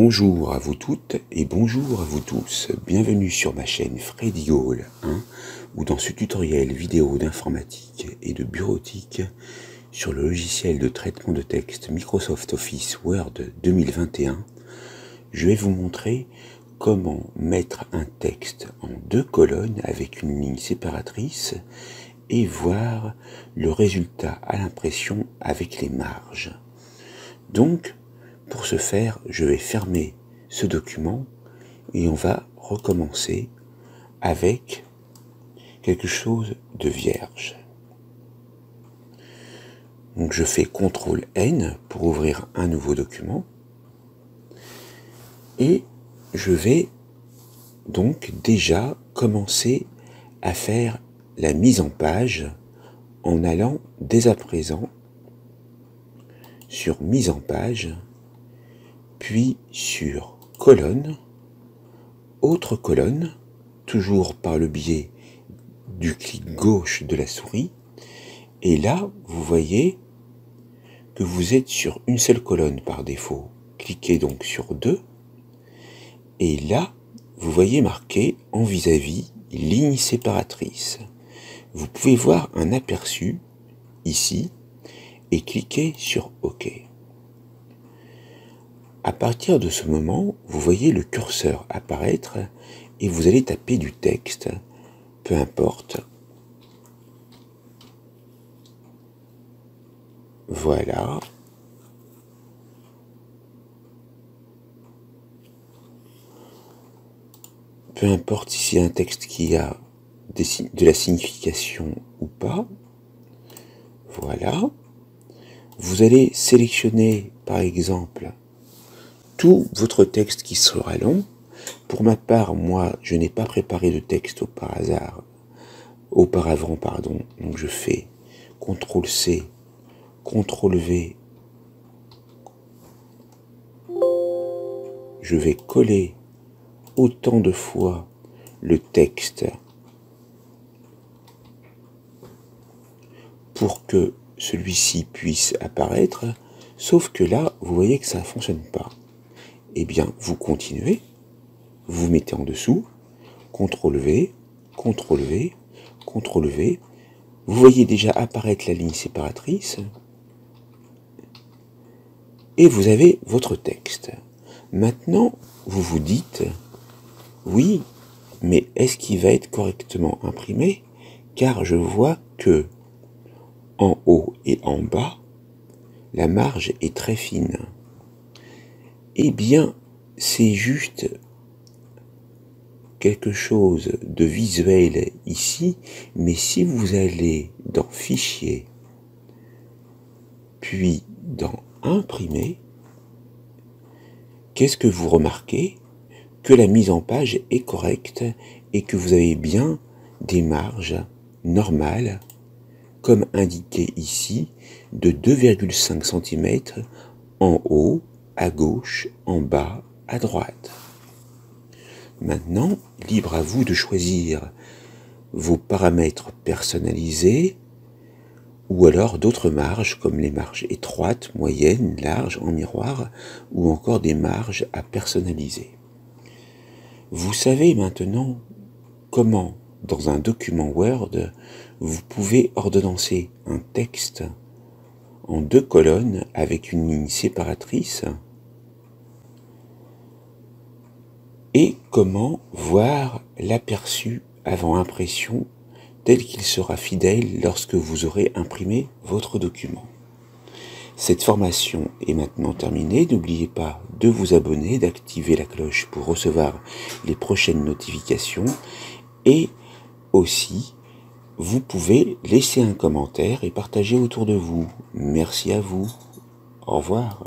Bonjour à vous toutes et bonjour à vous tous. Bienvenue sur ma chaîne Freddy Hall 1, où dans ce tutoriel vidéo d'informatique et de bureautique sur le logiciel de traitement de texte Microsoft Office Word 2021, je vais vous montrer comment mettre un texte en 2 colonnes avec une ligne séparatrice et voir le résultat à l'impression avec les marges. Donc, pour ce faire, je vais fermer ce document et on va recommencer avec quelque chose de vierge. Donc je fais CTRL-N pour ouvrir un nouveau document et je vais donc déjà commencer à faire la mise en page en allant dès à présent sur mise en page, puis sur colonne, autre colonne, toujours par le biais du clic gauche de la souris, et là vous voyez que vous êtes sur une seule colonne par défaut. Cliquez donc sur 2, et là vous voyez marqué en vis-à-vis ligne séparatrice. Vous pouvez voir un aperçu ici et cliquez sur OK. À partir de ce moment, vous voyez le curseur apparaître et vous allez taper du texte, peu importe. Voilà. Peu importe si c'est un texte qui a de la signification ou pas. Voilà. Vous allez sélectionner, par exemple, tout votre texte qui sera long. Pour ma part, moi, je n'ai pas préparé de texte auparavant, donc je fais CTRL-C, CTRL-V. Je vais coller autant de fois le texte pour que celui-ci puisse apparaître, sauf que là, vous voyez que ça ne fonctionne pas. Eh bien, vous continuez, vous mettez en dessous, CTRL-V, CTRL-V, CTRL-V, vous voyez déjà apparaître la ligne séparatrice, et vous avez votre texte. Maintenant, vous vous dites, oui, mais est-ce qu'il va être correctement imprimé? Car je vois que en haut et en bas, la marge est très fine. Eh bien, c'est juste quelque chose de visuel ici, mais si vous allez dans Fichier, puis dans Imprimer, qu'est-ce que vous remarquez? Que la mise en page est correcte et que vous avez bien des marges normales, comme indiqué ici, de 2,5 cm en haut, à gauche, en bas, à droite. Maintenant, libre à vous de choisir vos paramètres personnalisés ou alors d'autres marges comme les marges étroites, moyennes, larges, en miroir ou encore des marges à personnaliser. Vous savez maintenant comment, dans un document Word, vous pouvez ordonnancer un texte en 2 colonnes avec une ligne séparatrice et comment voir l'aperçu avant impression tel qu'il sera fidèle lorsque vous aurez imprimé votre document. Cette formation est maintenant terminée. N'oubliez pas de vous abonner, d'activer la cloche pour recevoir les prochaines notifications et aussi vous pouvez laisser un commentaire et partager autour de vous. Merci à vous. Au revoir.